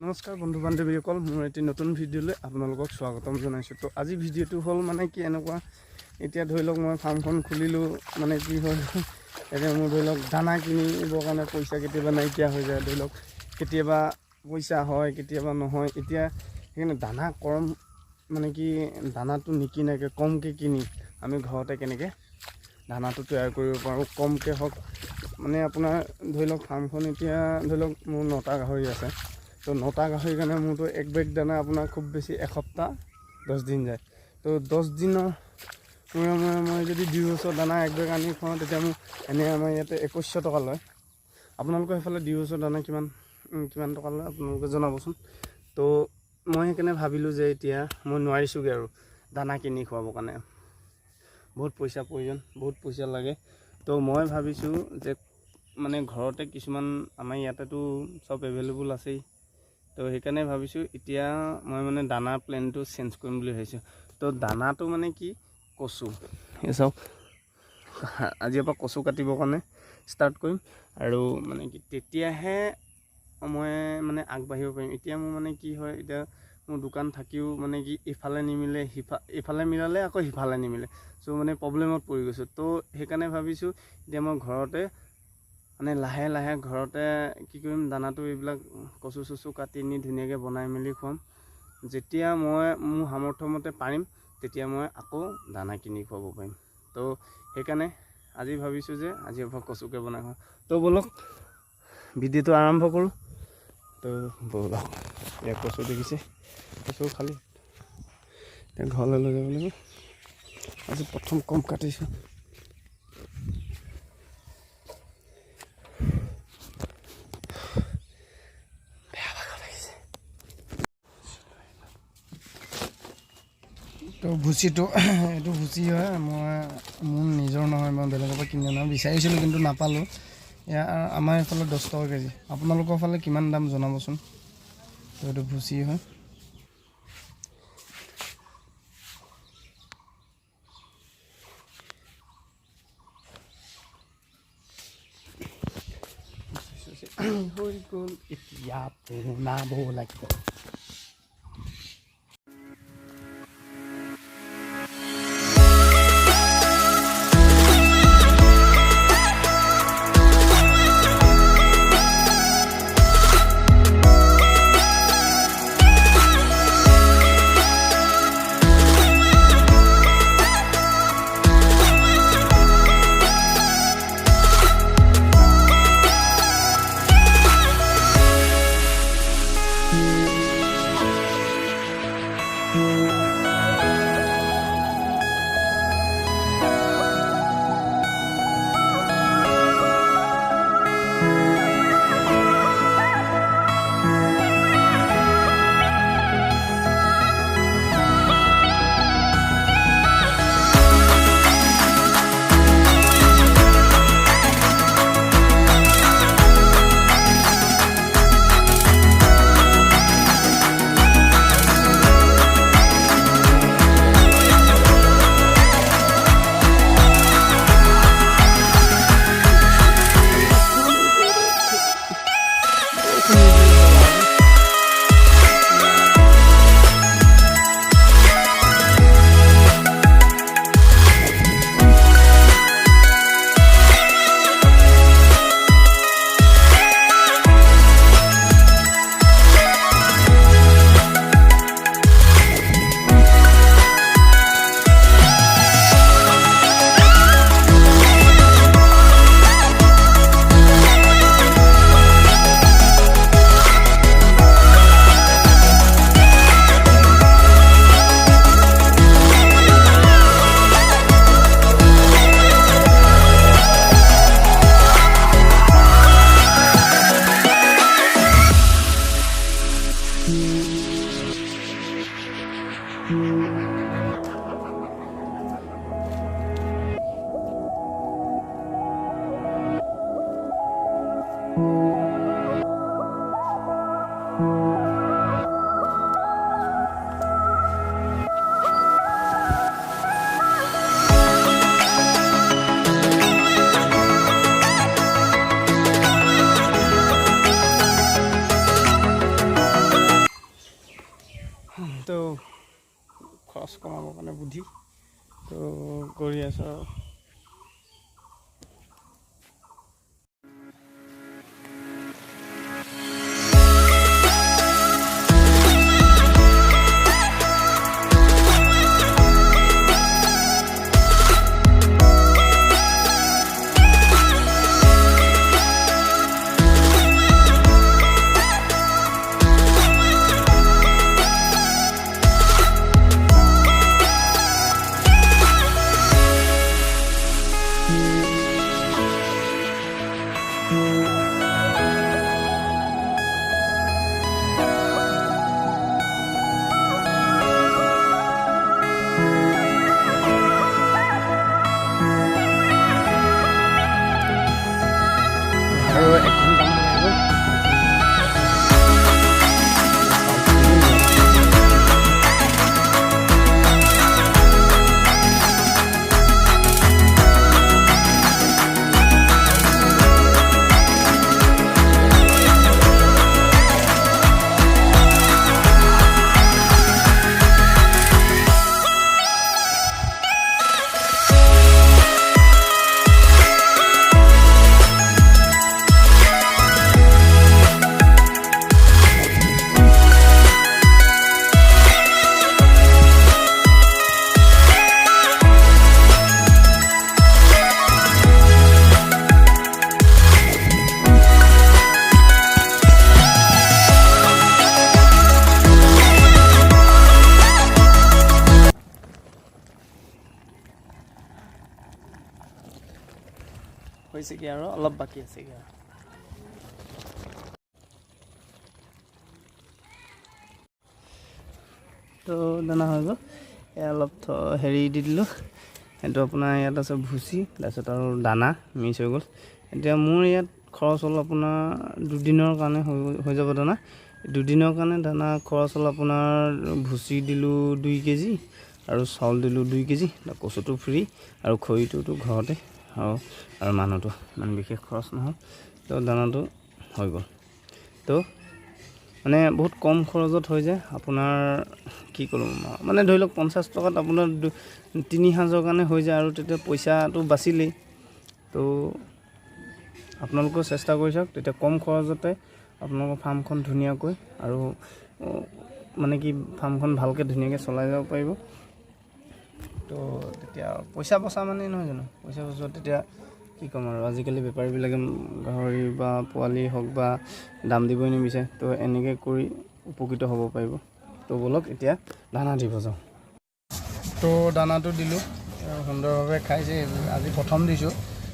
নমস্কাৰ বন্ধু বান্ধৱীসকল, মোৰ এটি নতুন ভিডিঅ'লৈ আপোনালোকক স্বাগতম জনাইছোঁ। তো আজি ভিডিঅ'টো হ'ল মানে কি এনেকুৱা, এতিয়া ধৰি লওক মই ফাৰ্মখন খুলিলোঁ, মানে কি হ'ল এতিয়া মোৰ ধৰি লওক দানা কিনিবৰ কাৰণে পইচা কেতিয়াবা নাইকিয়া হৈ যায়, ধৰি লওক কেতিয়াবা পইচা হয় কেতিয়াবা নহয়। এতিয়া সেইকাৰণে দানা কম, মানে কি দানাটো নিকিনাকৈ কমকৈ কিনি আমি ঘৰতে কেনেকৈ দানাটো তৈয়াৰ কৰিব পাৰোঁ, কমকৈ হওক। মানে আপোনাৰ ধৰি লওক ফাৰ্মখন এতিয়া ধৰি লওক মোৰ 9টা গাহৰি আছে। তো 9টা গাহৰিৰ কাৰণে মোৰতো এক বেগ দানা আপোনাৰ খুব বেছি এসপ্তাহ 10 দিন যায়। তো 10 দিনৰ মই যদি 2 বছৰ দানা এক বেগ আনি খুৱাওঁ, তেতিয়া মোক এনেই আমাৰ ইয়াতে 2100 টকা লয়। আপোনালোকৰ সেইফালে 2 বছৰ দানা কিমান টকা লয় আপোনালোকে জনাবচোন। তো মই সেইকাৰণে ভাবিলোঁ যে এতিয়া মই নোৱাৰিছোঁগৈ আৰু দানা কিনি খুৱাবৰ কাৰণে, বহুত পইচা প্ৰয়োজন, বহুত পইচা লাগে। তো মই ভাবিছোঁ যে মানে ঘৰতে কিছুমান আমাৰ ইয়াতেতো চব এভেইলেবল আছেই। তো সেইকাৰণে ভাবিছোঁ এতিয়া মই মানে দানা প্লেনটো চেঞ্জ কৰিম বুলি ভাবিছোঁ। তো দানাটো মানে কি কচু, এই চাওক আজিৰ পৰা কচু কাটিবৰ কাৰণে ষ্টাৰ্ট কৰিম, আৰু মানে কি তেতিয়াহে মই মানে আগবাঢ়িব পাৰিম। এতিয়া মোৰ মানে কি হয়, এতিয়া মোৰ দোকান থাকিও মানে কি ইফালে নিমিলে, ইফালে মিলালে আকৌ সিফালে নিমিলে, চ' মানে প্ৰব্লেমত পৰি গৈছোঁ। তো সেইকাৰণে ভাবিছোঁ এতিয়া মই ঘৰতে মানে লাহে লাহে ঘৰতে কি কৰিম, দানাটো এইবিলাক কচু চচু কাটি নি ধুনীয়াকৈ বনাই মেলি খুৱাম। যেতিয়া মই মোৰ সামৰ্থ্য মতে পাৰিম, তেতিয়া মই আকৌ দানা কিনি খুৱাব পাৰিম। তো সেইকাৰণে আজি ভাবিছোঁ যে আজিৰ পৰা কচুকে বনাই খুৱাম। তো ব'লক ভিডিঅ'টো আৰম্ভ কৰোঁ। তো ব'লক, ইয়াৰ কচু দেখিছে, কচু খালি এতিয়া ঘৰলৈ লৈ যাব লাগিব। আজি প্ৰথম কম কাটিছোঁ। তো ভুচিটো এইটো ভুচি হয়, মোৰ নিজৰ নহয়, মই বেলেগৰ পৰা কিনি অনা বিচাৰিছিলোঁ কিন্তু নাপালোঁ। এয়া আমাৰ এইফালে 10 টকা কেজি, আপোনালোকৰ ফালে কিমান দাম জনাবচোন। তো এইটো ভুচি হয়। হৈ গ'ল এতিয়া বনাব লাগিব। তো খৰচ কমাবৰ কাৰণে বুদ্ধি তো কৰি আছোঁ আৰু হৈছে কি আৰু অলপ বাকী আছে কি তো দানা হৈ গ'ল অলপ হেৰি দি দিলোঁ এইটো আপোনাৰ ইয়াত আছে ভুচি তাৰপিছত আৰু দানা মিক্স হৈ গ'ল এতিয়া মোৰ ইয়াত খৰচ হ'ল আপোনাৰ 2 দিনৰ কাৰণে হৈ যাব দানা 2 দিনৰ কাৰণে দানা খৰচ হ'ল আপোনাৰ ভুচি দিলোঁ 2 কেজি আৰু চাউল দিলোঁ 2 কেজি কচুটো ফ্ৰী আৰু খৰিটোতো ঘৰতে আৰু মানুহটো ইমান বিশেষ খৰচ নহয় তো দানাটো হৈ গ'ল তো মানে বহুত কম খৰচত হৈ যায় আপোনাৰ কি কৰোঁ মানে ধৰি লওক 50 টকাত আপোনাৰ 3 সাঁজৰ কাৰণে হৈ যায় আৰু তেতিয়া পইচাটো বাচিলেই তো আপোনালোকেও চেষ্টা কৰি চাওক তেতিয়া কম খৰচতে আপোনালোকৰ ফাৰ্মখন ধুনীয়াকৈ আৰু মানে কি ফাৰ্মখন ভালকৈ ধুনীয়াকৈ চলাই যাব পাৰিব তো তেতিয়া পইচা বচা মানে নহয় জানো পইচা বচোৱা তেতিয়া কি ক'ম আৰু আজিকালি বেপাৰীবিলাকে গাহৰি বা পোৱালি হওক বা দাম দিবই নিবিচাৰে তো এনেকৈ কৰি উপকৃত হ'ব পাৰিব তো বলক এতিয়া দানা দিব যাওঁ তো দানাটো দিলোঁ সুন্দৰভাৱে খাইছে আজি প্ৰথম দিছোঁ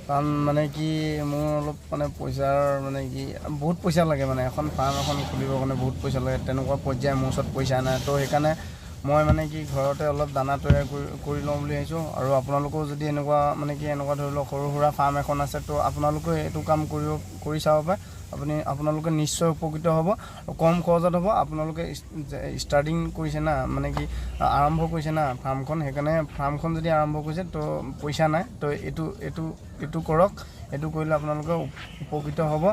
কাৰণ মানে কি মোৰ অলপ মানে পইচাৰ মানে কি বহুত পইচা লাগে মানে এখন ফাৰ্ম এখন খুলিবৰ কাৰণে বহুত পইচা লাগে তেনেকুৱা পৰ্যায় মোৰ ওচৰত পইচা নাই তো সেইকাৰণে মই মানে কি ঘৰতে অলপ দানা তৈয়াৰ কৰি লওঁ বুলি ভাবিছোঁ আৰু আপোনালোকেও যদি এনেকুৱা মানে কি এনেকুৱা ধৰি লওক সৰু সুৰা ফাৰ্ম এখন আছে তো আপোনালোকে এইটো কাম কৰি চাব পাৰে আপোনালোকে নিশ্চয় উপকৃত হ'ব কম খৰচত হ'ব আপোনালোকে ষ্টাৰ্টিং কৰিছে না মানে কি আৰম্ভ কৰিছে না ফাৰ্মখন সেইকাৰণে ফাৰ্মখন যদি আৰম্ভ কৰিছে তো পইচা নাই তো এইটো কৰক এইটো কৰিলে আপোনালোকে উপকৃত হ'ব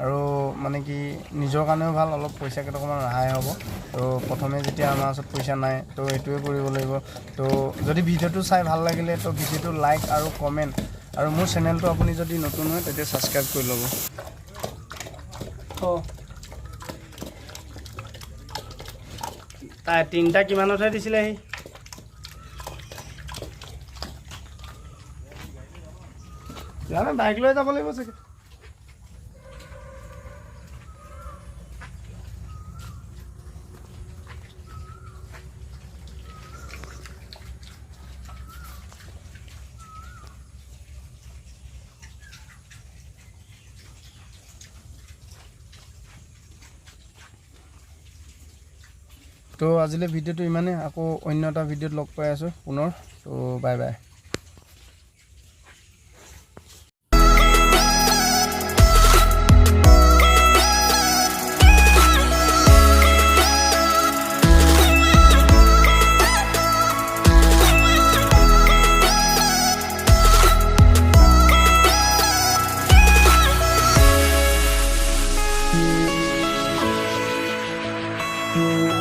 আৰু মানে কি নিজৰ কাৰণেও ভাল অলপ পইচা কেইটকামান ৰেহাই হ'ব তো প্ৰথমে যেতিয়া আমাৰ ওচৰত পইচা নাই তো এইটোৱে কৰিব লাগিব তো যদি ভিডিঅ'টো চাই ভাল লাগিলে তো ভিডিঅ'টো লাইক আৰু কমেণ্ট আৰু মোৰ চেনেলটো আপুনি যদি নতুন হয় তেতিয়া ছাবস্ক্ৰাইব কৰি ল'ব তাই 3টা কিমানতহে দিছিলে সি জানে বাইক লৈ যাব লাগিব চাগে তো আজিলৈ ভিডিঅ'টো ইমানেই আকৌ অন্য এটা ভিডিঅ'ত লগ পাই আছোঁ পুনৰ তো বাই বাই Mm-hmm.